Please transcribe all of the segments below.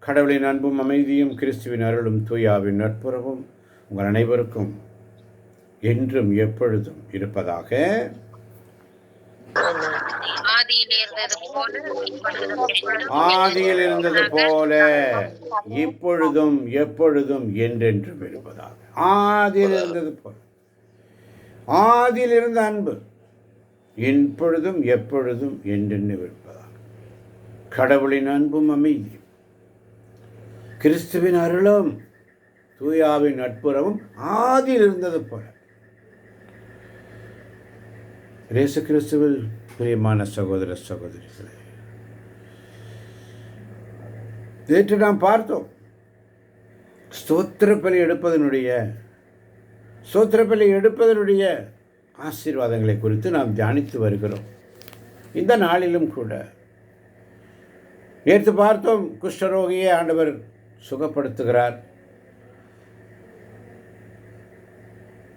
கடவுளின் அன்பும் அமைதியும் கிறிஸ்துவின் அருளும் தூயாவின் நட்புறவும் உங்கள் அனைவருக்கும் என்றும் எப்பொழுதும் இருப்பதாக. ஆதியில் இருந்தது போல இப்பொழுதும் எப்பொழுதும் என்றென்றும் இருப்பதாக. ஆதியில் இருந்தது போல, ஆதியில் இருந்த அன்பு இப்பொழுதும் எப்பொழுதும் என்றென்றும் இருப்பதாக. கடவுளின் அன்பும் அமைதியும் கிறிஸ்துவின் அருளும் தூயாவின் நட்புறவும் ஆதியில் இருந்தது போல. இயேசு கிறிஸ்துவில் பிரியமான சகோதர சகோதரிகளே, நேற்று நாம் பார்த்தோம் ஸ்தோத்திர பலி எடுப்பதனுடைய ஆசீர்வாதங்களை குறித்து நாம் தியானித்து வருகிறோம். இந்த நாளிலும் கூட நேற்று பார்த்தோம், குஷ்டரோகியை ஆண்டவர் சுகப்படுத்துகிறார்.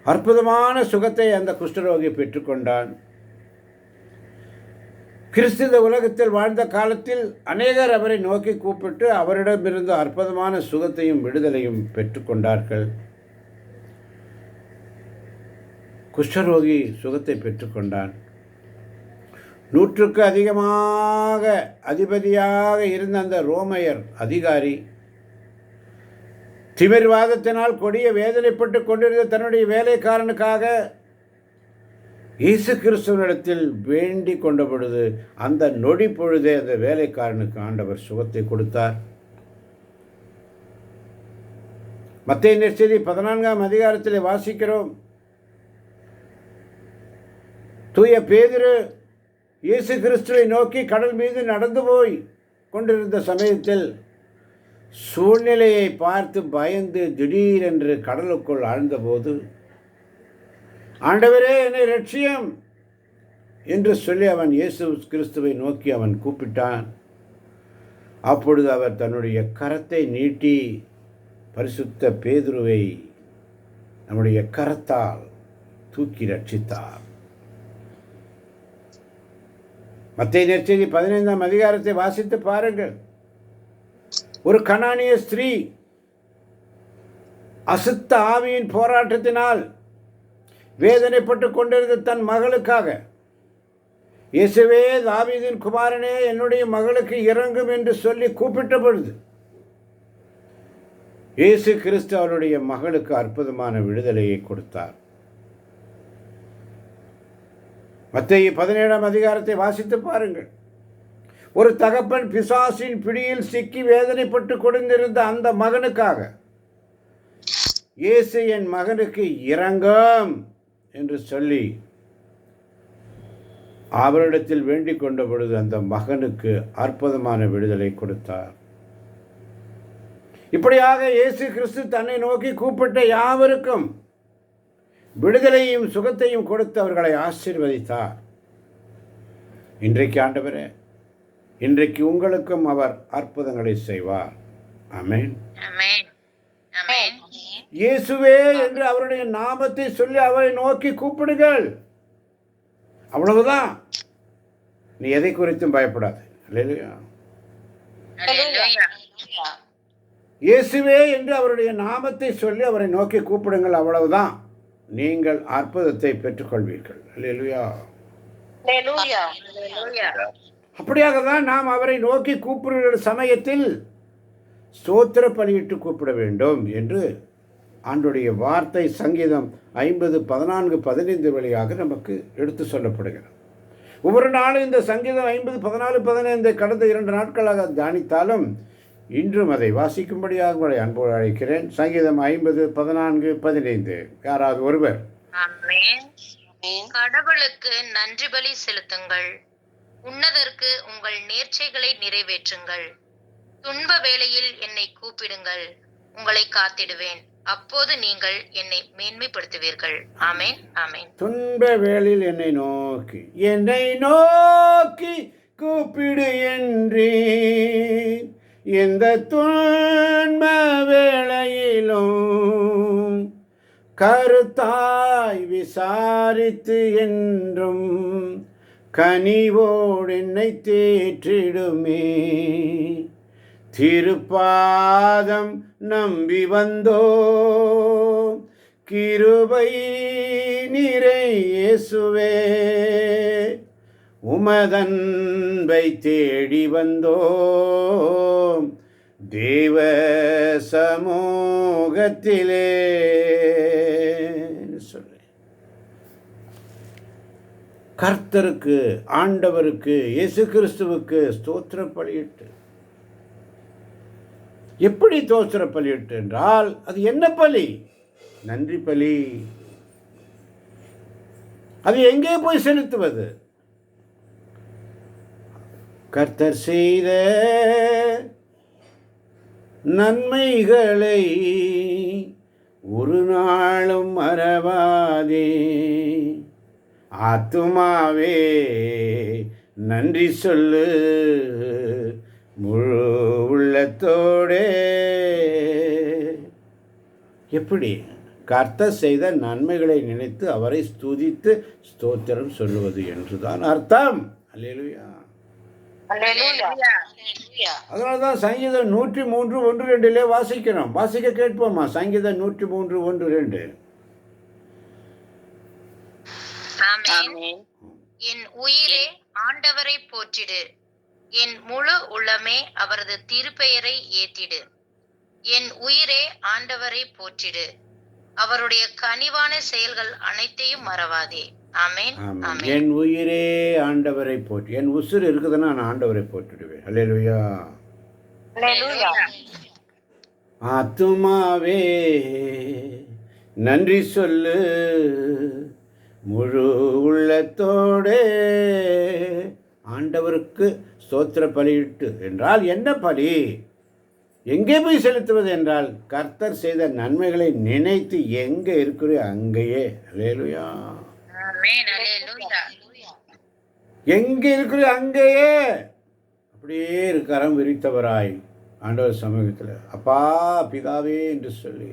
அற்புதமான சுகத்தை அந்த குஷ்டரோகி பெற்றுக்கொண்டான். கிறிஸ்து உலகத்தில் வாழ்ந்த காலத்தில் அநேகர் அவரை நோக்கி கூப்பிட்டு அவரிடமிருந்து அற்புதமான சுகத்தையும் விடுதலையும் பெற்றுக்கொண்டார்கள். குஷ்டரோகி சுகத்தை பெற்றுக்கொண்டான். 100க்கு அதிகமாக அதிபதியாக இருந்த அந்த ரோமையர் அதிகாரி திமிர்வாதத்தினால் கொடிய வேதனைப்பட்டு கொண்டிருந்த தன்னுடைய வேலைக்காரனுக்காக இயேசு கிறிஸ்துவனிடத்தில் வேண்டிக் கொண்ட பொழுது அந்த நொடி பொழுதே அந்த வேலைக்காரனுக்கு ஆண்டவர் சுகத்தை கொடுத்தார். மத்தேயு நற்செய்தி 14ஆம் அதிகாரத்திலே வாசிக்கிறோம், தூய பேதுரு இயேசு கிறிஸ்துவை நோக்கி கடல் மீது நடந்து போய் கொண்டிருந்த சமயத்தில் சூழ்நிலையை பார்த்து பயந்து திடீரென்று கடலுக்குள் ஆழ்ந்தபோது, ஆண்டவரே என்னை ரட்சியம் என்று சொல்லி அவன் இயேசு கிறிஸ்துவை நோக்கி அவன் கூப்பிட்டான். அப்பொழுது அவர் தன்னுடைய கரத்தை நீட்டி பரிசுத்த பேதுருவை நம்முடைய கரத்தால் தூக்கி ரட்சித்தார். மத்தேயு நற்செய்தி 15ஆம் அதிகாரத்தை வாசித்து பாருங்கள். ஒரு கனானிய ஸ்திரீ அசுத்த ஆவியின் போராட்டத்தினால் வேதனைப்பட்டு கொண்டிருந்த தன் மகளுக்காக, இயேசுவே தாவீதின் குமாரனே என்னுடைய மகளுக்கு இறங்கும் என்று சொல்லி கூப்பிட்ட பொழுது இயேசு கிறிஸ்து அவருடைய மகளுக்கு அற்புதமான விடுதலையை கொடுத்தார். மத்தேயு 17ஆம் அதிகாரத்தை வாசித்து பாருங்கள். ஒரு தகப்பன் பிசாசின் பிடியில் சிக்கி வேதனைப்பட்டு கொண்டிருந்த அந்த மகனுக்காக, இயேசு என் மகனுக்கு இரங்கும் என்று சொல்லி அவரிடத்தில் வேண்டிக் கொண்ட பொழுது அந்த மகனுக்கு அற்புதமான விடுதலை கொடுத்தார். இப்படியாக இயேசு கிறிஸ்து தன்னை நோக்கி கூப்பிட்ட யாவருக்கும் விடுதலையும் சுகத்தையும் கொடுத்து அவர்களை ஆசீர்வதித்தார். இன்றைக்கு ஆண்டவரே, இன்றைக்கு உங்களுக்கும் அவர் அற்புதங்களை செய்வார். ஆமென். இயேசுவே என்று அவருடைய நாமத்தை சொல்லி அவரை நோக்கி கூப்பிடுங்கள். அவ்வளவுதான். நீ எதை குறித்தும் பயப்படாது. அல்லேலூயா. இயேசுவே என்று அவருடைய நாமத்தை சொல்லி அவரை நோக்கி கூப்பிடுங்கள். அவ்வளவுதான். நீங்கள் அற்புதத்தை பெற்றுக்கொள்வீர்கள். அல்லேலூயா. அப்படியாக தான் நாம் அவரை நோக்கி கூப்பிடுகிற சமயத்தில் ஸ்தோத்திர பலியிட்டு கூப்பிட வேண்டும் என்று ஆண்டுடைய வார்த்தை சங்கீதம் 50:14-15 வழியாக நமக்கு எடுத்து சொல்லப்படுகிறது. ஒவ்வொரு நாளும் இந்த சங்கீதம் 50:14-15 கடந்த 2 நாட்களாக தியானித்தாலும் இன்றும் அதை வாசிக்கும்படியாக உங்களை அன்போடு அழைக்கிறேன். சங்கீதம் 50:14-15. யாராவது ஒருவர். கடவுளுக்கு நன்றி பலி செலுத்துங்கள், உன்னதற்கு உங்கள் நேர்ச்சைகளை நிறைவேற்றுங்கள். துன்ப வேளையில் என்னை கூப்பிடுங்கள், உங்களை காத்திடுவேன், அப்போது நீங்கள் என்னை மேன்மைப்படுத்துவீர்கள். ஆமென், ஆமென். துன்ப வேளையில் என்னை நோக்கி கூப்பிடு என்றேன். எந்த துன்ப வேளையிலும் கருத்தாய் விசாரித்து என்றும் கனிவோடு என்னை தேற்றிடுமே. திருப்பாதம் நம்பி வந்தோம், கிருபை நிறை இயேசுவே. உமதன்பை தேடி வந்தோம், தேவ சமூகத்திலே சொல்றேன். கர்த்தருக்கு, ஆண்டவருக்கு, இயேசு கிறிஸ்துவுக்கு ஸ்தோத்திர பலியிட்டு. எப்படி ஸ்தோத்திர பலியிட்டு என்றால் அது என்ன பலி? நன்றி பலி. அது எங்கே போய் செலுத்துவது? கர்த்தர் செய்த நன்மைகளை ஒரு நாளும் மறவாதே. ஆத்துமாவே நன்றி சொல்லு, முழு உள்ளத்தோடே. எப்படி? கர்த்தர் செய்த நன்மைகளை நினைத்து அவரை ஸ்துதித்து ஸ்தோத்திரம் சொல்லுவது என்றுதான் அர்த்தம். அல்லேலூயா. அதனால்தான் சங்கீதம் 103:1-2 வாசிக்கிறோம். வாசிக்க கேட்போமா? சங்கீதம் 103:1-2. என் உயிரே ஆண்டவரை போற்றிடு, என் முழு உள்ளமே அவரது திருப்பெயரை ஏத்திடு. என் உயிரே ஆண்டவரை போற்றிடு, அவருடைய கனிவான செயல்கள் அனைத்தையும் மறவாதே. ஆமென். என் உயிரே ஆண்டவரை போற்றி. என் உசுர் இருக்குதுன்னா நான் ஆண்டவரை போற்றிடுவேன். அல்லேலூயா. ஆத்துமாவே நன்றி சொல்லு, முழு உள்ளத்தோடே. ஆண்டவருக்கு ஸ்தோத்திர பலியிட்டு என்றால் என்ன பலி? எங்கே போய் செலுத்துவது என்றால் கர்த்தர் செய்த நன்மைகளை நினைத்து எங்கே இருக்கிறோ அங்கேயே. அல்லேலூயா. எங்கே இருக்கிற அங்கேயே அப்படியே கரம் விரித்தவராய் ஆண்டவர் சமூகத்தில் அப்பா பிதாவே என்று சொல்லி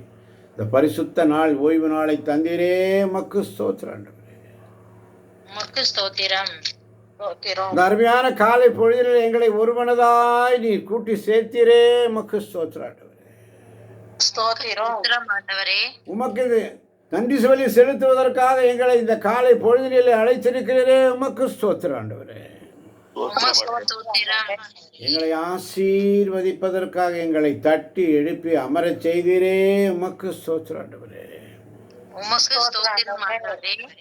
இந்த பரிசுத்த நாள், ஓய்வு நாளை தந்தீரே, மக்கு ஸ்தோத்திரம் ஆண்டவரே. இந்த அருமையான காலை பொழுதில் எங்களை ஒருமனதாய் நீர் கூட்டி சேர்த்தீரே, மக்கு ஸ்தோத்திரம் ஆண்டவரே. உமக்கு நன்றி சொல்லி செலுத்துவதற்காக எங்களை இந்த காலை பொழுதிலே அழைத்திருக்கிறீரே, உமக்கு ஸ்தோத்திரம் ஆண்டவரே. எங்களை ஆசீர்வதிப்பதற்காக எங்களை தட்டி எழுப்பி அமரச் செய்தீரே, உமக்கு ஸ்தோத்திரம் ஆண்டவரே.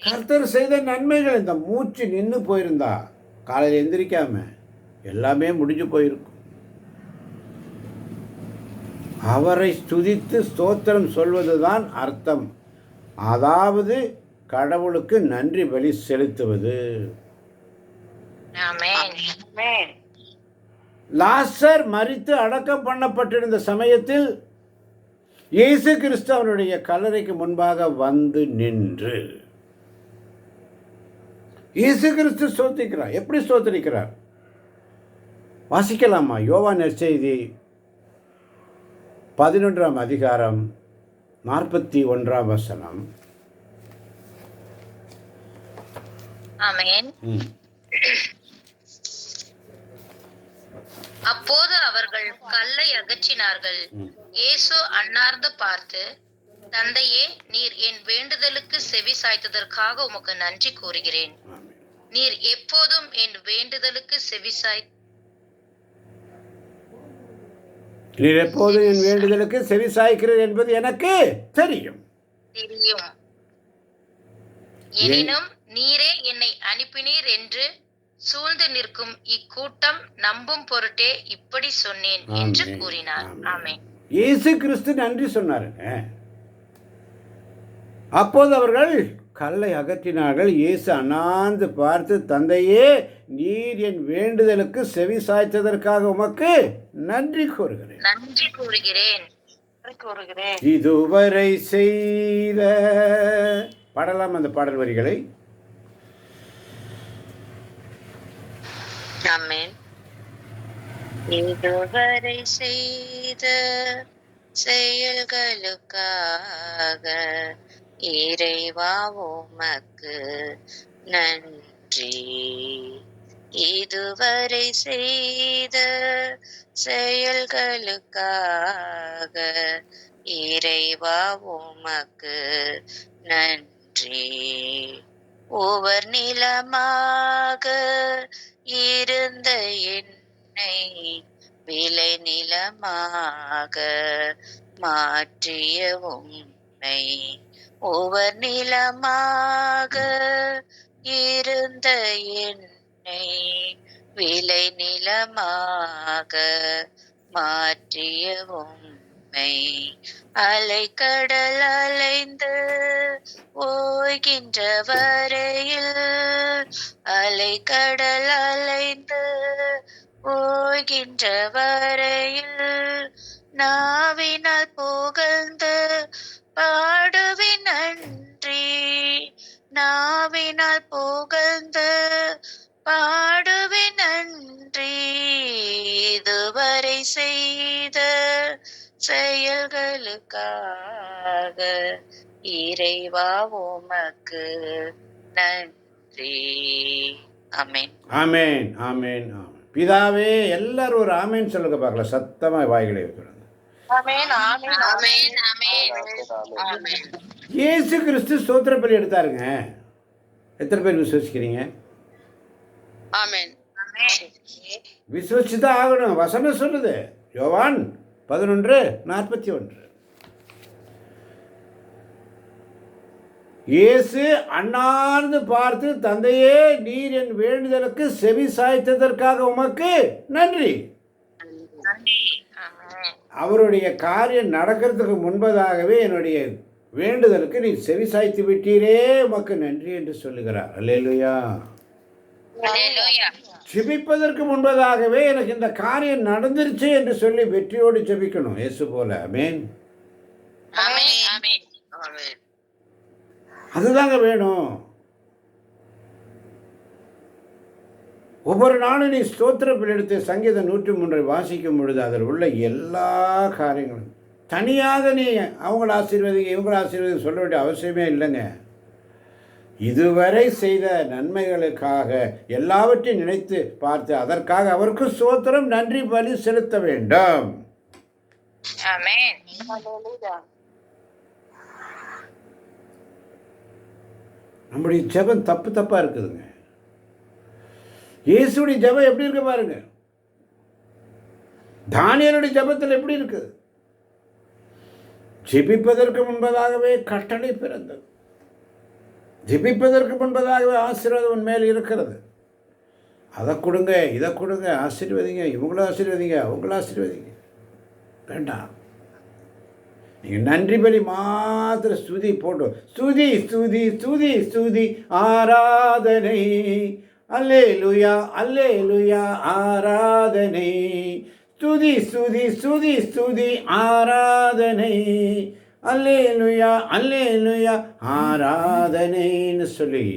கர்த்தர் செய்த நன்மைகள், இந்த மூச்சு நின்று போயிருந்தா காலையில் எந்திரிக்காம எல்லாமே முடிஞ்சு போயிருக்கும். அவரை ஸ்துதித்து ஸ்தோத்திரம் சொல்வதுதான் அர்த்தம். அதாவது கடவுளுக்கு நன்றி பலி செலுத்துவது. லாசர் மரித்து அடக்கம் பண்ணப்பட்டிருந்த சமயத்தில் இயேசு கிறிஸ்து அவருடைய கல்லறைக்கு முன்பாக வந்து நின்று இயேசு கிறிஸ்து ஸ்தோத்திரிக்கிறார். எப்படி ஸ்தோத்திரிக்கிறார் வாசிக்கலாமா? யோவான் நற்செய்தி 11:41. ஆமென். அப்போது அவர்கள் கல்லை அகற்றினார்கள். இயேசு அன்னார்ந்து பார்த்து, தந்தையே, நீர் என் வேண்டுதலுக்கு செவி சாய்த்ததற்காக உமக்கு நன்றி கூறுகிறேன். நீர் எப்போதும் என் வேண்டுதலுக்கு செவி சாய்க்கிறீர் என்பது எனக்கு தெரியும். எனினும் நீரே என்னை அனுப்பினீர் என்று சூழ்ந்து நிற்கும் இக்கூட்டம் நம்பும் பொருட்டே இப்படி சொன்னேன் என்று கூறினார். ஆமென். இயேசு கிறிஸ்து நன்றி சொன்னாருங்க. அப்போது அவர்கள் கல்லை அகற்றினார்கள். இயேசு அண்ணாந்து பார்த்து, தந்தையே, நீர் என் வேண்டுதலுக்கு செவி சாய்த்ததற்காக உமக்கு நன்றி கூறுகிறேன். இதுவரை செய்த பாடலாம் அந்த பாடல் வரிகளை. ஆமென். இதுவரை செய்த செயல்களுக்காக இறைவா உமக்கு நன்றி நன்றி. இதுவரை செய்த செயல்களுக்காக இறைவா உமக்கு நன்றி. ஒவ்வொரு நிலமாக இருந்த என்னை விளை நிலமாக மாற்றிய உம்மை, ஒவ்வொரு நிலமாக இருந்த என்னை விளை நிலமாக மாற்றிய உம்மை, அலைக்கடல் அலைந்து ஓய்கின்ற வரையில், அலைக்கடல் அலைந்து ஓய்கின்ற வரையில் நாவினால் புகழ்ந்து பாடுவின் நன்றி, நாவினால் புகழ்ந்து பாடுவின் நன்றி. இதுவரை செய்த செயல்களுக்காக இறைவா உமக்கு நன்றி. ஆமென். ஆமேன் ஆமேன் ஆமேன். பிதாவே, எல்லாரும் ஒரு ஆமேன் சொல்லுங்க பார்க்கலாம், சத்தமாக வாய்களை வைக்கிறாங்க. ஆமென் ஆமென் ஆமென் ஆமென் ஆமென். இயேசு கிறிஸ்து ஸ்தோத்திர பலி எடுத்தாருங்க. எத்தனை பேர் விசுவசிக்கிறீங்க? ஆமென். விசுவசிச்சு தான் ஆகணும். வசனம் சொல்லுது, யோவான் 11:41. இயேசு அண்ணார்ந்து பார்த்து, தந்தையே, நீர் என் வேண்டுதலுக்கு செவி சாய்த்ததற்காக உமக்கு நன்றி. அவருடைய காரியம் நடக்கிறதுக்கு முன்பதாகவே என்னுடைய வேண்டுதலுக்கு நீர் செவி சாய்த்து விட்டீரே, உமக்கு நன்றி என்று சொல்லுகிறார். அல்லேலூயா. ஜெபிப்பதற்கு முன்பதாகவே எனக்கு இந்த காரியம் நடந்துருச்சு என்று சொல்லி வெற்றியோடு ஜெபிக்கணும், இயேசு போல. ஆமென். அதுதாங்க வேணும். ஒவ்வொரு நாளும் நீ ஸ்தோத்திரத்தில் எடுத்து சங்கீதம் 103 வாசிக்கும் பொழுது அதில் உள்ள எல்லா காரியங்களும் தனியாக நீ அவங்கள ஆசீர்வதிங்க இவங்கள ஆசீர்வதிங்க சொல்ல வேண்டிய அவசியமே இல்லைங்க. இதுவரை செய்த நன்மைகளுக்காக எல்லாவற்றையும் நினைத்து பார்த்து அதற்காக அவருக்கு ஸ்தோத்திரம் நன்றி பலி செலுத்த வேண்டும். நம்முடைய ஜெபம் தப்பா இருக்குதுங்க. இயேசுடைய ஜெபம் எப்படி இருக்கு பாருங்க. தானியேலுடைய ஜெபத்தில் எப்படி இருக்குது? ஜெபிப்பதற்கு முன்பதாகவே கட்டளை பிறந்தது. ஜெபிப்பதற்கு முன்பதாகவே ஆசீர்வாதம் உன் மேல் இருக்கிறது. அதை கொடுங்க, இதை கொடுங்க, ஆசீர்வதிங்க, இவங்களும் ஆசீர்வதிங்க, அவங்களும் ஆசீர்வதிங்க. வேண்டாம், நீங்கள் நன்றி பலி மாத்திர ஸ்துதி போட்டோம். ஸ்துதி ஸ்துதி ஸ்துதி ஸ்துதி ஆராதனை, அல்லேலூயா அல்லேலூயா ஆராதனை, ஸ்துதி ஸ்துதி ஸ்துதி ஸ்துதி ஆராதனை, அல்லேலூயா அல்லேலூயா ஆராதனைன்னு சொல்லி,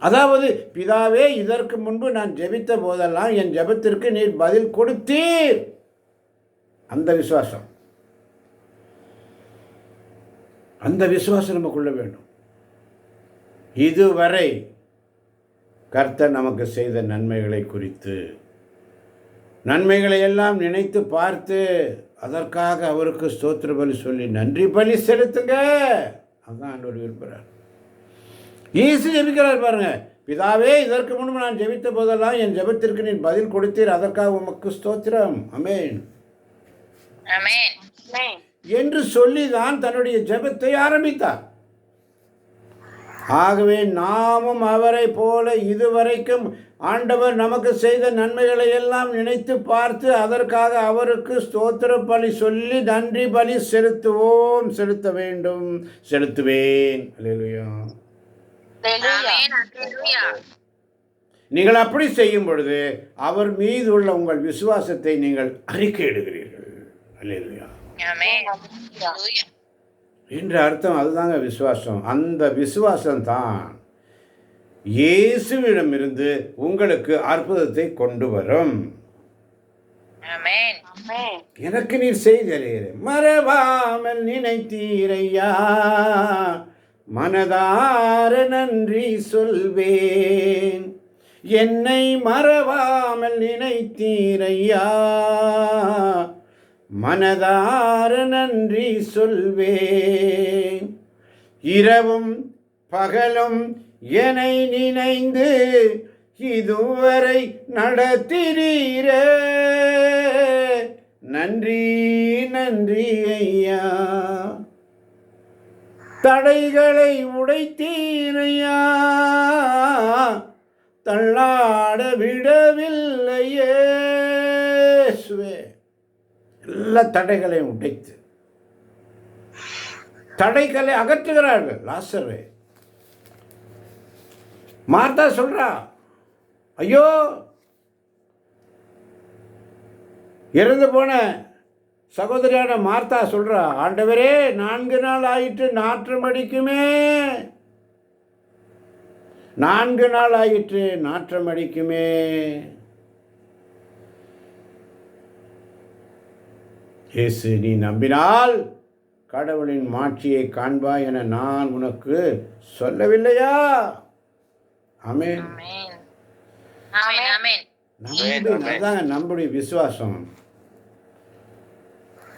அதாவது பிதாவே, இதற்கு முன்பு நான் ஜெபித்த போதெல்லாம் என் ஜெபத்திற்கு நீர் பதில் கொடுத்தீர். அந்த விசுவாசம், அந்த விசுவாசம் நமக்குள்ள வேண்டும். இதுவரை கர்த்தர் நமக்கு செய்த நன்மைகளை குறித்து, நன்மைகளை எல்லாம் நினைத்து பார்த்து அதற்காக அவருக்கு ஸ்தோத்திர பலி சொல்லி நன்றி பலி செலுத்துங்க. அதுதான் ஆண்டவர் விரும்புகிறார். இயேசு ஜெபிக்கிறார் பாருங்க. பிதாவே, இதற்கு முன்பு நான் ஜெபித்த போதெல்லாம் என் ஜெபத்திற்கு நீர் பதில் கொடுத்தீர், அதற்காக உமக்கு ஸ்தோத்திரம், ஆமென் என்று சொல்லிதான் தன்னுடைய ஜெபத்தை ஆரம்பித்தார். ஆகவே நாமும் அவரை போல இதுவரைக்கும் ஆண்டவர் நமக்கு செய்த நன்மைகளை எல்லாம் நினைத்து பார்த்து அதற்காக அவருக்கு ஸ்தோத்திர பலி சொல்லி நன்றி பலி செலுத்துவோம், செலுத்த வேண்டும், செலுத்துவேன். அல்லேலூயா. நீங்கள் அப்படி செய்யும் பொழுது அவர் மீது உள்ள உங்கள் விசுவாசத்தை நீங்கள் அறிக்கையிடுகிறீர்கள். அல்லேலூயா என்ற அர்த்தம் அதுதாங்க விசுவாசம். அந்த விசுவாசம் தான் இயேசுவிடமிருந்து உங்களுக்கு அற்புதத்தை கொண்டு வரும். எனக்கு நீர் செய்தீரே, மறவாமல் நினைத்தீரையா, மனதார நன்றி சொல்வேன். என்னை மறவாமல் நினைத்தீரையா, மனதார நன்றி சொல்வேன். இரவும் பகலும் என்னை நினைந்து இதுவரை நடத்தினீரே, நன்றி நன்றி ஐயா. தடைகளை உடைத்தீரையா, தள்ளாட விடவில்லையே. எல்லா தடைகளையும் உடைத்து தடைகளை அகற்றுகிறார்கள் லாசரு. மார்த்தா சொல்றா, ஐயோ இறந்து போன சகோதரியான மார்த்தா சொல்றா, ஆண்டவரே 4 நாள் ஆயிற்று, நாற்றம் அடிக்குமே, 4 நாள் ஆயிற்று, நாற்றம் அடிக்குமே. இயேசு, நீ நம்பினால் கடவுளின் மாட்சியை காண்பாய் என நான் உனக்கு சொல்லவில்லையா? ஆமென். அதான் நம்முடைய விசுவாசம்.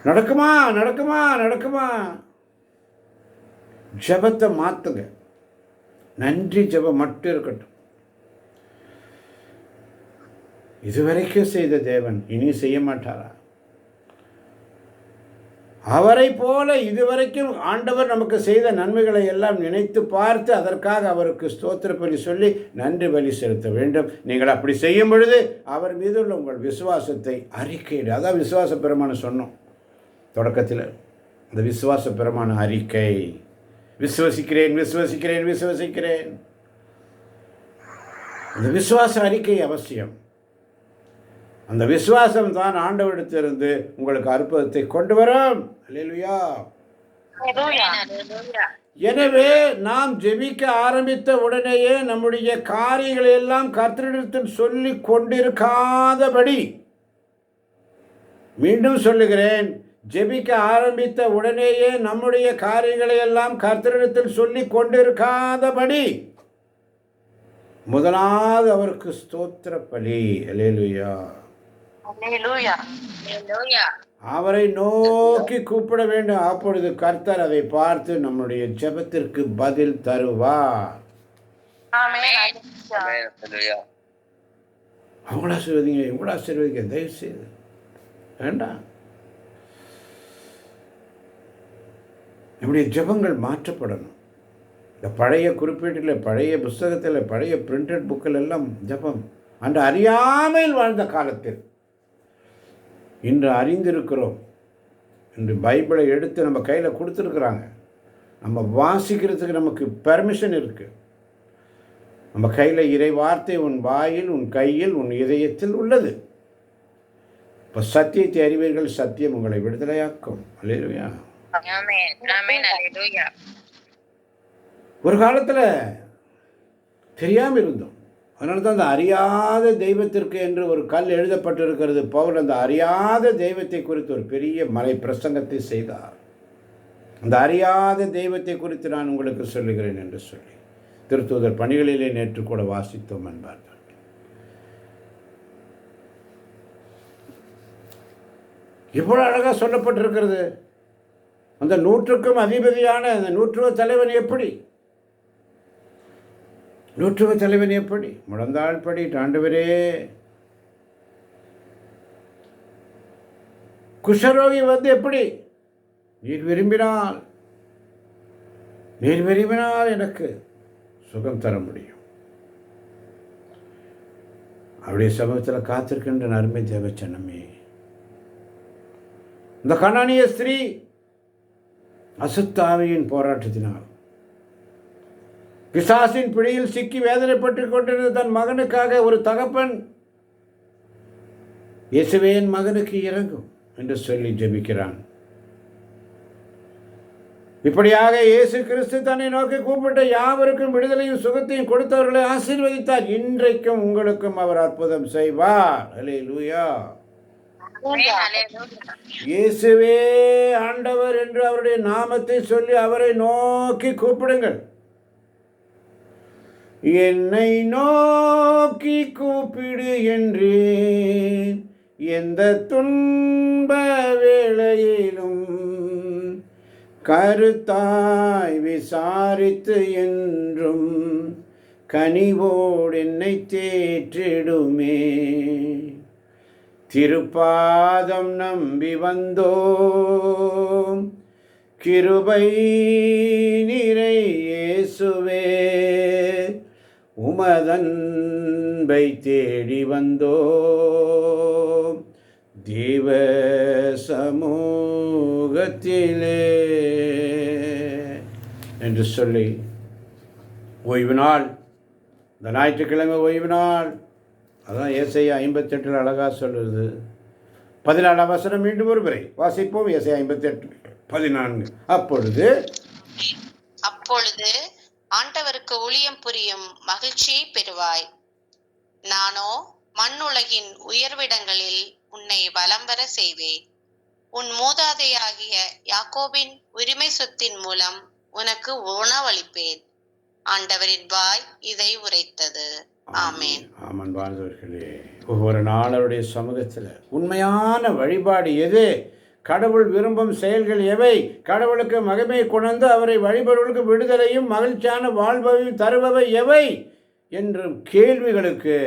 நடக்குமா நடக்குமா நடக்குமா? ஜெபத்தை மாத்துங்க. நன்றி ஜெபம் மட்டும் இருக்கட்டும். இதுவரைக்கும் செய்த தேவன் இனி செய்ய மாட்டாரா? அவரை போல இதுவரைக்கும் ஆண்டவர் நமக்கு செய்த நன்மைகளை எல்லாம் நினைத்து பார்த்து அதற்காக அவருக்கு ஸ்தோத்திர பலி சொல்லி நன்றி பலி செலுத்த வேண்டும். நீங்கள் அப்படி செய்யும் பொழுது அவர் மீது உள்ள உங்கள் விசுவாசத்தை அறிக்கையிடு. அதான் விசுவாச பிரமாணம் சொன்னோம் தொடக்கத்தில். அந்த விசுவாச பிரமாண அறிக்கை, விசுவசிக்கிறேன் விசுவசிக்கிறேன் விசுவசிக்கிறேன், அந்த விசுவாச அறிக்கை அவசியம். அந்த விசுவாசம் தான் ஆண்டவரிடத்திலிருந்து உங்களுக்கு அற்புதத்தை கொண்டு வரும். அல்லேலூயா. எனவே நாம் ஜெபிக்க ஆரம்பித்த உடனேயே நம்முடைய காரியங்களை எல்லாம் கர்த்தரிடத்தில் சொல்லி கொண்டிருக்காதபடி, மீண்டும் சொல்லுகிறேன், ஜெபிக்க ஆரம்பித்த உடனேயே நம்முடைய காரியங்களை எல்லாம் கர்த்தரிடத்தில் சொல்லி கொண்டிருக்காதபடி முதலாவது அவருக்கு ஸ்தோத்திர பலி. அல்லேலூயா. அவரை நோக்கி கூப்பிட வேண்டும். அப்பொழுது கர்த்தர் அதை பார்த்து நம்முடைய ஜெபத்திற்கு பதில் தருவார். அவங்கள ஆசீர்வதிங்க, இவங்கள ஆசீர்வதிங்க, தயவு செய்து வேண்டாம். நம்முடைய ஜெபங்கள் மாற்றப்படணும். இந்த பழைய குறிப்பீட்டில், பழைய புஸ்தகத்தில், பழைய பிரிண்டட் புக்கில் எல்லாம் ஜெபம் அன்று அறியாமையில் வாழ்ந்த காலத்தில் இன்று அறிந்திருக்கிறோம். இன்று பைபிளை எடுத்து நம்ம கையில் கொடுத்துருக்குறாங்க. நம்ம வாசிக்கிறதுக்கு நமக்கு பெர்மிஷன் இருக்குது. நம்ம கையில் இறை வார்த்தை உன் வாயில், உன் கையில், உன் இதயத்தில் உள்ளது. இப்போ சத்தியத்தை அறிவீர்கள், சத்தியம் உங்களை விடுதலையாக்கும். அல்லேலூயா. ஒரு காலத்தில் தெரியாமல் இருந்தோம். அதனால தான் அந்த அறியாத தெய்வத்திற்கு என்று ஒரு கல் எழுதப்பட்டிருக்கிறது. பவுல் அந்த அறியாத தெய்வத்தை குறித்து ஒரு பெரிய மலை பிரசங்கத்தை செய்தார். அந்த அறியாத தெய்வத்தை குறித்து நான் உங்களுக்கு சொல்லுகிறேன் என்று சொல்லி திருத்தூதர் பணிகளிலே நேற்று கூட வாசித்தோம் என்பார்கள். இவ்வளவு அழகாக சொல்லப்பட்டிருக்கிறது. அந்த 100க்கும் அதிபதியான அந்த 100 தலைவன் எப்படி? 100 தலைவன் எப்படி? முழந்தாள் படி, ஆண்டவரே. குஷ்டரோகி வந்து எப்படி? நீர் விரும்பினால் எனக்கு சுகம் தர முடியும். அவருடைய சமூகத்தில் காத்திருக்கின்ற அருமை தேவச்சனமே. இந்த கனானிய ஸ்திரீ அசுத்தாவியின் போராட்டத்தினால் பிசாசின் பிடியில் சிக்கி வேதனைப்பட்டு கொண்டிருந்த தன் மகனுக்காக ஒரு தகப்பன், இயேசுவே என் மகனுக்கு இறங்கும் என்று சொல்லி ஜெபிக்கிறான். இப்படியாக இயேசு கிறிஸ்து தன்னை நோக்கி கூப்பிட்ட யாவருக்கும் விடுதலையும் சுகத்தையும் கொடுத்தவர்களை ஆசீர்வதித்தார். இன்றைக்கும் உங்களுக்கும் அவர் அற்புதம் செய்வார். அல்லேலூயா. இயேசுவே ஆண்டவர் என்று அவருடைய நாமத்தை சொல்லி அவரை நோக்கி கூப்பிடுங்கள். என்னை நோக்கி கூப்பிடு என்றேன், எந்த துன்ப வேளையிலும் கருத்தாய் விசாரித்து என்றும் கனிவோடு என்னை தேற்றிடுமே. திருப்பாதம் நம்பி வந்தோம், கிருபை நிறை இயேசுவே, உமதன்பை தேடி வந்தோம் தேவ சமூகத்திலே என்று சொல்லி ஓய்வு நாள், இந்த ஞாயிற்றுக்கிழமை ஓய்வு நாள். அதான் ஏசாயா 58 அழகாக சொல்லுது. 14 வசனம் மீண்டும் ஒரு முறை வாசிப்போம். ஏசாயா 58:14. அப்பொழுது ஆண்டவருக்கு ஊழியம் புரியும் மகிழ்ச்சியை பெறுவாய். நானோ மண்ணுலகின் உயர்விடங்களில் உன்னை வலம் வர செய்வேன். உன் மூதாதையாகிய யாக்கோபின் உரிமை சொத்தின் மூலம் உனக்கு உணவளிப்பேன். ஆண்டவரின் வாய் இதை உரைத்தது. ஆமேன். ஆமன். வாழ்ந்தவர்களே, ஒவ்வொரு நாளுடைய சமூகத்தில் உண்மையான வழிபாடு எது? கடவுள் விரும்பும் செயல்கள் எவை? கடவுளுக்கு மகிமை கொண்டு அவரை வழிபடுவதற்கு விடுதலையும் மகிழ்ச்சியான வாழ்வையும் தருபவை எவை என்ற கேள்விகளுக்கு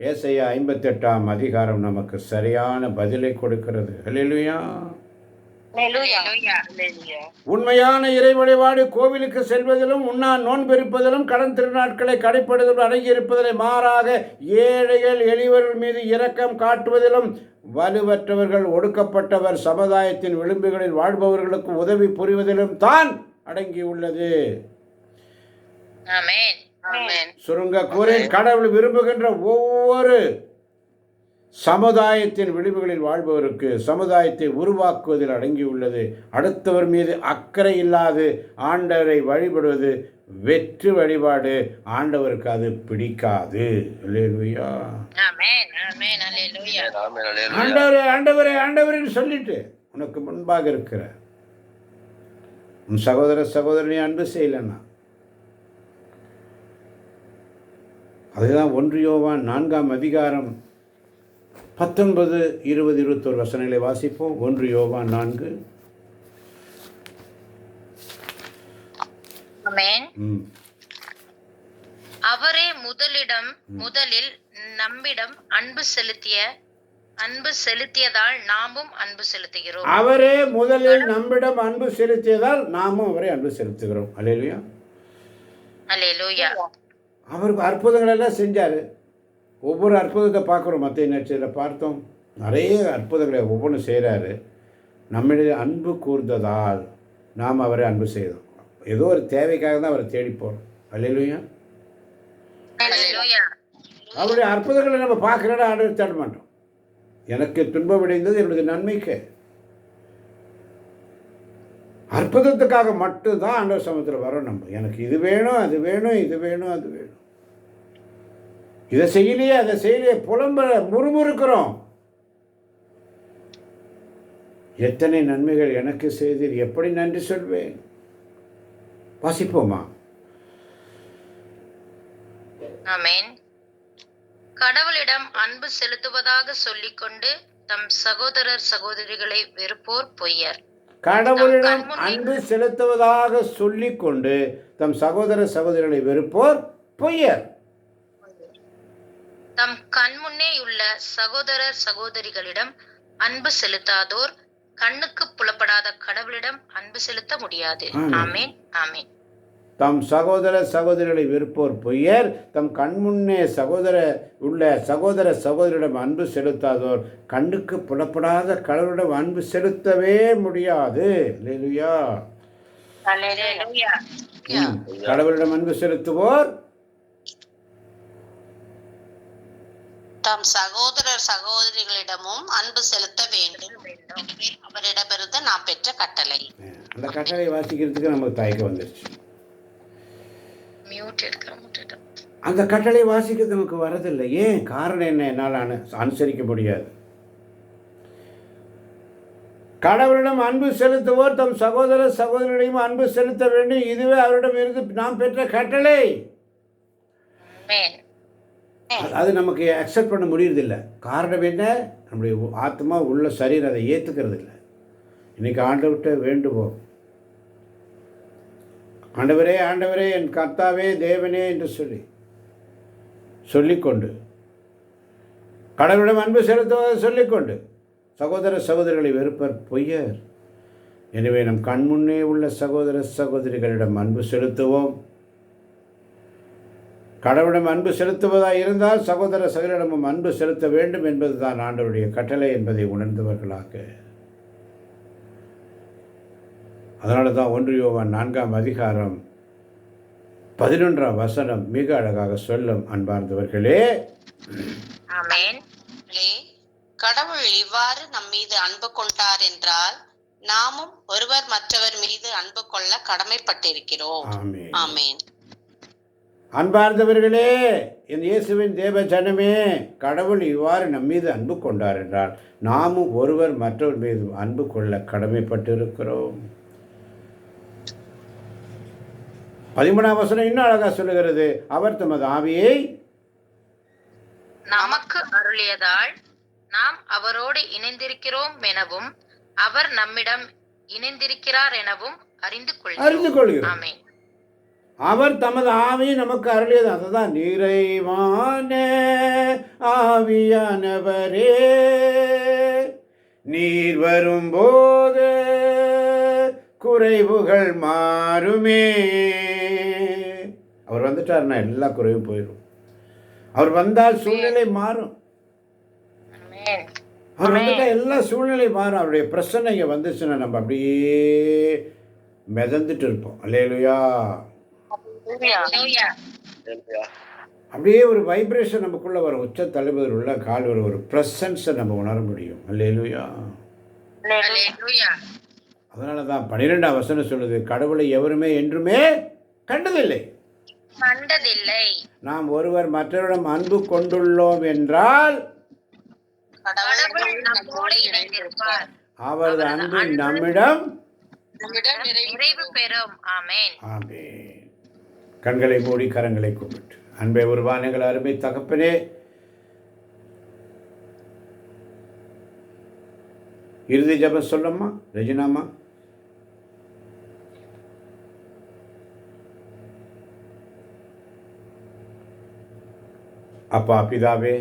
ஏசாயா 58 நமக்கு சரியான பதிலை கொடுக்கிறது. ஹல்லேலூயா. உண்மையான இறை வழிபாடு கோவிலுக்கு செல்வதிலும், உண்ணான் நோன்பிருப்பதிலும், கடன் திருநாட்களை கடைப்படுவதிலும் அடங்கியிருப்பதிலே மாறாக ஏழைகள் எளியவர்கள் மீது இரக்கம் காட்டுவதிலும், வலுவற்றவர்கள் ஒடுக்கப்பட்டவர் சமுதாயத்தின் விளிம்புகளில் வாழ்பவர்களுக்கு உதவி புரிவதிலும் தான் அடங்கியுள்ளது. சுருங்க கூறி, கடவுள் விரும்புகின்ற ஒவ்வொரு சமுதாயத்தின் விளிம்புகளில் வாழ்பவருக்கு சமுதாயத்தை உருவாக்குவதில் அடங்கியுள்ளது. அடுத்தவர் மீது அக்கறை இல்லாது ஆண்டவரை வழிபடுவது வெற்று வழிபாடு. ஆண்டவருக்கு அது பிடிக்காது. அல்லேலூயா. ஆண்டவரே ஆண்டவரே ஆண்டவரேன்னு சொல்லிட்டு உனக்கு முன்பாக இருக்கிற உன் சகோதர சகோதரனை அன்பு செய்யலன்னா, அதுதான் 1 யோவான் 4 19, 20, 21 வசனங்களை வாசிப்போம். 1 யோவான் 4. அவரே முதலில் நம்மிடம் அன்பு செலுத்தியதால் நாமும் அன்பு செலுத்துகிறோம். அவரே முதலில் நம்மிடம் அன்பு செலுத்தியதால் நாமும் அவரை அன்பு செலுத்துகிறோம். அல்லேலூயா. அல்லேலூயா. அவருக்கு அற்புதங்கள் எல்லாம் செஞ்சார். ஒவ்வொரு அற்புதத்தை பார்க்குறோம். மத்திய நட்சத்திரத்தில் பார்த்தோம், நிறைய அற்புதங்களை ஒவ்வொன்றும் செய்கிறாரு. நம்மிடையே அன்பு கூர்ந்ததால் நாம் அவரை அன்பு செய்தோம். ஏதோ ஒரு தேவைக்காக தான் அவரை தேடி போகிறோம். அல்லேலூயா. அவருடைய அற்புதங்களை நம்ம பார்க்குறோன்னா ஆண்டவர் தேட மாட்டோம். எனக்கு துன்பம் விடைந்தது என்னுடைய நன்மைக்கு. அற்புதத்துக்காக மட்டும்தான் ஆண்டவர் சமூகத்தில் வரோம். நம்ம எனக்கு இது வேணும், அது வேணும், இது வேணும், அது வேணும், இதை செய்யலையே அதை செய்யலையே புலம்ப முறுமுறுக்கிறோம். எத்தனை நன்மைகள் எனக்கு செய்தீர், எப்படி நன்றி சொல்வேன்? வாசிப்போமா? ஆமென். கடவுளிடம் அன்பு செலுத்துவதாக சொல்லிக்கொண்டு தம் சகோதரர் சகோதரிகளை வெறுப்போர் பொய்யர். கடவுளிடம் அன்பு செலுத்துவதாக சொல்லிக்கொண்டு தம் சகோதர சகோதரிகளை வெறுப்போர் பொய்யர். தம் கண்முன்னே உள்ள சகோதரர் சகோதரிகளிடம் அன்பு செலுத்தாதோர் கண்ணுக்கு புலப்படாத கடவுளிடம் அன்பு செலுத்த முடியாது. ஆமென். ஆமென். தம் சகோதர சகோதரிகளை வெறுப்போர் பொய்யர், தம் கண்முன்னே உள்ள சகோதர சகோதரிடம் அன்பு செலுத்தாதோர் கண்ணுக்கு புலப்படாத கடவுளிடம் அன்பு செலுத்தவே முடியாது. அல்லேலூயா. கடவுளிடம் அன்பு செலுத்துவோர் தம் சகோதரர் சகோதரிகளிடமும் அன்பு செலுத்த வேண்டும். அவரிடமிருந்து நாம் பெற்ற கட்டளை. அந்த கட்டளை வாசிக்கிறதுக்கு நமக்கு தயக்கம் வந்துருச்சு. அந்த கட்டளை வாசிக்கிறது நமக்கு வரதில்லை. ஏன்? காரணம் என்ன? என்னால் அனுசரிக்க முடியாது. கடவுளிடம் அன்பு செலுத்துவோர் தம் சகோதர சகோதரிடையும் அன்பு செலுத்த வேண்டும். இதுவே அவரிடம் இருந்து நாம் பெற்ற கட்டளை. ஆமென். அது நமக்கு அக்செப்ட் பண்ண முடியறதில்லை. காரணம் என்ன? நம்முடைய ஆத்மா உள்ள சரீரம் அதை ஏற்றுக்கிறது இல்லை. இன்னைக்கு ஆண்டவர்கிட்ட வேண்டுவோம், ஆண்டவரே ஆண்டவரே என் கர்த்தாவே தேவனே என்று சொல்லிக்கொண்டு கடவுளிடம் அன்பு செலுத்துவதை சொல்லிக்கொண்டு சகோதர சகோதரிகளை வெறுப்பர் பொய்யர். எனவே நம் கண்முன்னே உள்ள சகோதர சகோதரிகளிடம் அன்பு செலுத்துவோம். கடவுளிடம் அன்பு செலுத்துவதாக இருந்தால் சகோதர சகோதரிடமும் அன்பு செலுத்த வேண்டும் என்பதுதான் ஆண்டவருடைய கட்டளை என்பதை உணர்ந்தவர்களாக. அதனால தான் 1 யோவான் 4ஆம் அதிகாரம் 11ஆம் வசனம் மிக அழகாக சொல்லும். அன்பார்ந்தவர்களே, ஆமென். கடவுள் இவ்வாறு நம் மீது அன்பு கொண்டார் என்றால் நாமும் ஒருவர் மற்றவர் மீது அன்பு கொள்ள கடமைப்பட்டிருக்கிறோம். ஆமென். ஆமென். அன்பார்ந்தவர்களே, என் இயேசுவின் தேவ ஜனமே, கடவுள் இவ்வாறு நம் மீது அன்பு கொண்டார் என்றால் நாமும் ஒருவர் மற்றவர் மீது அன்பு கொள்ள கடமைப்பட்டிருக்கிறோம். 13ஆம் வசனம் இன்னும் அழகா சொல்லுகிறது. அவர் தமது ஆவியை நமக்கு அருளியதால் நாம் அவரோடு இணைந்திருக்கிறோம் எனவும் அவர் நம்மிடம் இணைந்திருக்கிறார் எனவும் அறிந்து கொள்கிறோம். ஆமென். அவர் தமது ஆவியை நமக்கு அருளியது. அதுதான் நிறைவான ஆவியானவரே, நீர் வரும்போது குறைவுகள் மாறுமே. அவர் வந்துட்டாருன்னா எல்லா குறைவும் போயிடும். அவர் வந்தால் சூழ்நிலை மாறும். ஆமென். அவர் வந்துட்டா எல்லா சூழ்நிலை மாறும். அவருடைய பிரசன்னை இங்கே வந்துச்சுன்னா நம்ம அப்படியே மிதந்துட்டு இருப்போம். அல்லேலூயா. ஹல்லேலூயா. அப்படியே ஒரு வைப்ரேஷன் நமக்குள்ள வரும். உச்ச தலைவர் உள்ள கால் வரும். ஒரு ப்ரெசன்ஸை நம்ம உணர முடியும். அல்லேலூயா. ஹல்லேலூயா. அதனால தான் 12ஆம் வசனம் சொல்லுது, கடவுளை எவருமே என்றுமே கண்டதில்லை. நாம் ஒருவர் மற்றவரிடம் அன்பு கொண்டுள்ளோம் என்றால் கடவுள் நம்மோடு இணைந்திருப்பார். அவரது அன்பு நம்மிடம் நிறைவு பெறும். ஆமென். ஆமென். கண்களை மூடி கரங்களை கூப்பிட்டு, அன்பை உருவான எங்கள் அருமை தகப்பனே, இறுதி ஜெபம் சொல்லம்மா ரெஜினாமா. அப்பா பிதாவே,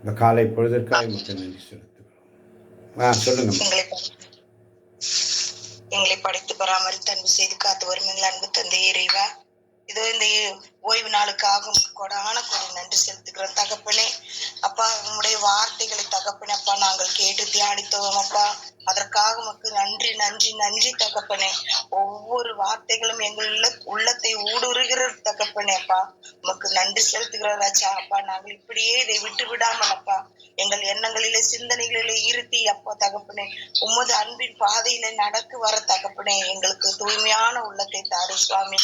இந்த காலை பொழுதற்காக மட்டும் நன்றி செலுத்துகிறோம். சொல்லுங்க. எங்களை படைத்து பராமரித்து அன்பு செய்து காத்து வரும் எங்கள் அன்பு தந்தை இறைவா, இதோ இந்த ஓய்வு நாளுக்காக கொடான கொடி நன்றி செலுத்துகிறோம் தகப்பனே. அப்பா, உங்களுடைய வார்த்தைகளை தகப்பனே அப்பா நாங்கள் கேட்டு தியானித்தோம் அப்பா. அதற்காக உமக்கு நன்றி நன்றி நன்றி தகப்பனே. ஒவ்வொரு வார்த்தைகளும் எங்கள் உள்ளத்தை ஊடுருகிற தகப்பனே அப்பா. உமக்கு நன்றி செலுத்துகிறோம் ராஜா. அப்பா, நாங்கள் இப்படியே இதை விட்டு விடாமல் அப்பா எங்கள் எண்ணங்களிலே சிந்தனைகளிலே இருத்தி அப்பா தகப்பனே உமது அன்பின் பாதையில நடக்க வர தகப்பனே எங்களுக்கு தூய்மையான உள்ளத்தை தாரு சுவாமி.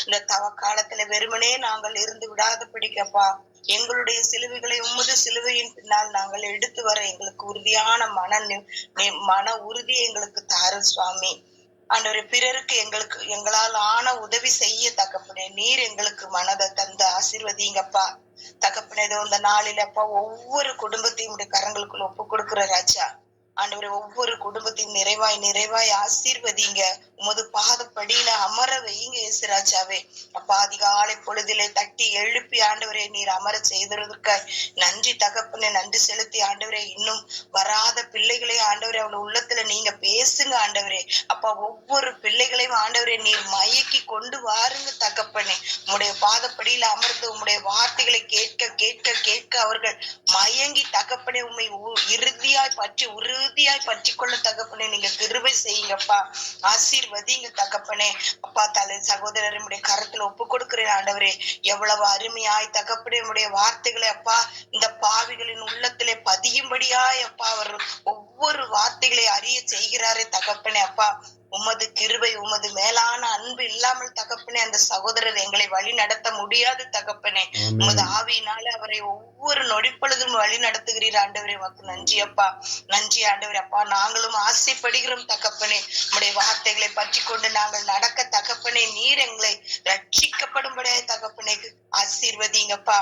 இந்த தவ காலத்துல வெறுமனே நாங்கள் இருந்து விடாத பிடிக்கப்பா, எங்களுடைய சிலுவைகளை உமது சிலுவையின் பின்னால் நாங்கள் எடுத்து வர எங்களுக்கு உறுதியான மன உறுதி எங்களுக்கு தாரு சுவாமி. ஆண்டவரே, பிறருக்கு எங்களால் ஆன உதவி செய்ய தகப்பனே நீர் எங்களுக்கு மனதை தந்து ஆசீர்வதிங்கப்பா தகப்பனே. இந்த நாளில அப்பா ஒவ்வொரு குடும்பத்தையும் கரங்களுக்குள்ள ஒப்பு கொடுக்கிற ராஜா. ஆண்டவரே, ஒவ்வொரு குடும்பத்தையும் நிறைவாய் நிறைவாய் ஆசீர்வதிங்க. உமது பாதப்படியில அமர வைங்க இயேசுராஜாவே. அப்பா, அதிகாலை பொழுதிலே தட்டி எழுப்பி ஆண்டவரே நீர் அமர செய்ததற்கு நன்றி தகப்பனே. நன்றி செலுத்தி ஆண்டவரே, இன்னும் வராத பிள்ளைகளை ஆண்டவரே அவளோட உள்ளத்துல நீங்க பேசுங்க ஆண்டவரே. அப்பா, ஒவ்வொரு பிள்ளைகளையும் ஆண்டவரே நீர் மயக்கி கொண்டு வாருங்க தகப்பனே. உம்முடைய பாதப்படியில அமர்ந்து உம்முடைய வார்த்தைகளை கேட்க கேட்க கேட்க அவர்கள் மயங்கி தகப்பனே உண்மை இறுதியாய் பற்றி கொள்ள தகப்பனே நீங்க கிருபை செய்யுங்கப்பா. ஆசீர்வதிங்க தகப்பனே. அப்பா, தலை சகோதரருடைய கரத்துல ஒப்பு கொடுக்கிறேன் ஆண்டவரே. எவ்வளவு அருமையாய் தகப்பனே உடைய வார்த்தைகளை அப்பா இந்த பாவிகளின் உள்ளத்திலே பதியும்படியாய் அப்பா அவர் ஒவ்வொரு வார்த்தைகளை அறிய செய்கிறாரே தகப்பனே. அப்பா, உமது கிருபை உமது மேலான அன்பு இல்லாமல் தகப்பனே அந்த சகோதரர் எங்களை வழி நடத்த முடியாது தகப்பனே. உமது ஆவியினால அவரை ஒவ்வொரு நொடிப்பொழுதும் வழி நடத்துகிறீர் ஆண்டவரே. உமக்கு நன்றி அப்பா, நன்றி ஆண்டவரே. அப்பா நாங்களும் ஆசைப்படுகிறோம் தகப்பனே, உம்முடைய வார்த்தைகளை பற்றி கொண்டு நாங்கள் நடக்க தகப்பனே. நீர் எங்களை ரட்சிக்கப்படும்படியா தகப்பனே ஆசீர்வதிங்கப்பா,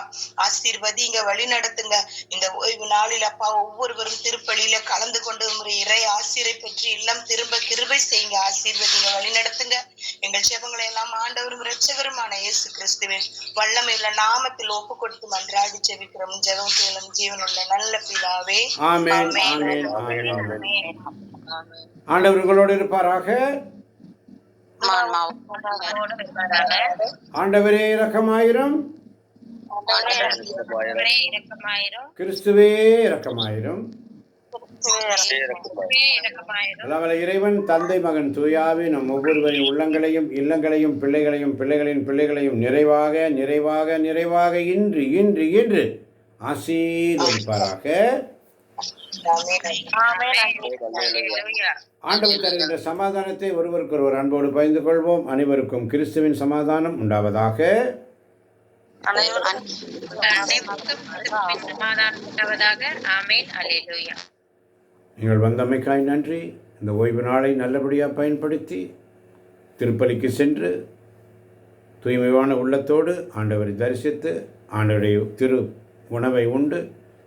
ஆசீர்வதிங்க, வழி நடத்துங்க. இந்த ஓய்வு நாளில் அப்பா ஒவ்வொருவரும் திருப்பலியில கலந்து கொண்டு உம்முடைய இறை ஆசீரை பெற்று இல்லம் திரும்ப கிருபை செய்யுங்க, ஆசீர்வதிங்க, வழி நடத்துங்க. எங்கள் ஜெபங்களை எல்லாம் ஆண்டவரும் இரட்சகருமான இயேசு கிறிஸ்துவின் வல்லமையுள்ள நாமத்தில் ஒப்பு கொடுத்து மன்றாடி ஜெபிக்கிறோம். ஜெபம் கேளும் ஜீவனுள்ள நல்ல பிதாவே. ஆமென், ஆமென், ஆமென். ஆண்டவர்களோடு இருப்பாராக. ஆண்டவரே இரக்கமாயிரும். கிறிஸ்துவே இரக்கமாயிரும். அல்லாமல் இறைவன் தந்தை மகன் தூயாவி நம் ஒவ்வொருவரின் உள்ளங்களையும் இல்லங்களையும் பிள்ளைகளையும் பிள்ளைகளின் பிள்ளைகளையும் நிறைவாக நிறைவாக நிறைவாக இன்று இன்று இன்று ஆசீர்வதிப்பாராக. ஆண்டவர் தருகின்ற சமாதானத்தை ஒருவருக்கொருவர் அன்போடு பகிர்ந்து கொள்வோம். அனைவருக்கும் கிறிஸ்துவின் சமாதானம் உண்டாவதாக. நீங்கள் வந்தமைக்காய் நன்றி. இந்த ஓய்வு நாளை நல்லபடியாக பயன்படுத்தி திருப்பலிக்கு சென்று தூய்மையான உள்ளத்தோடு ஆண்டவரை தரிசித்து ஆண்டவருடைய திரு உணவை உண்டு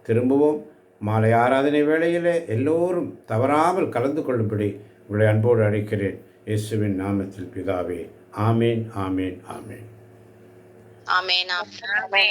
திரும்புவோம். மாலை ஆராதனை வேளையிலே எல்லோரும் தவறாமல் கலந்து கொள்ளும்படி உங்களை அன்போடு அழைக்கிறேன். இயேசுவின் நாமத்தில் பிதாவே. ஆமேன், ஆமேன், ஆமேன். ஆமென்.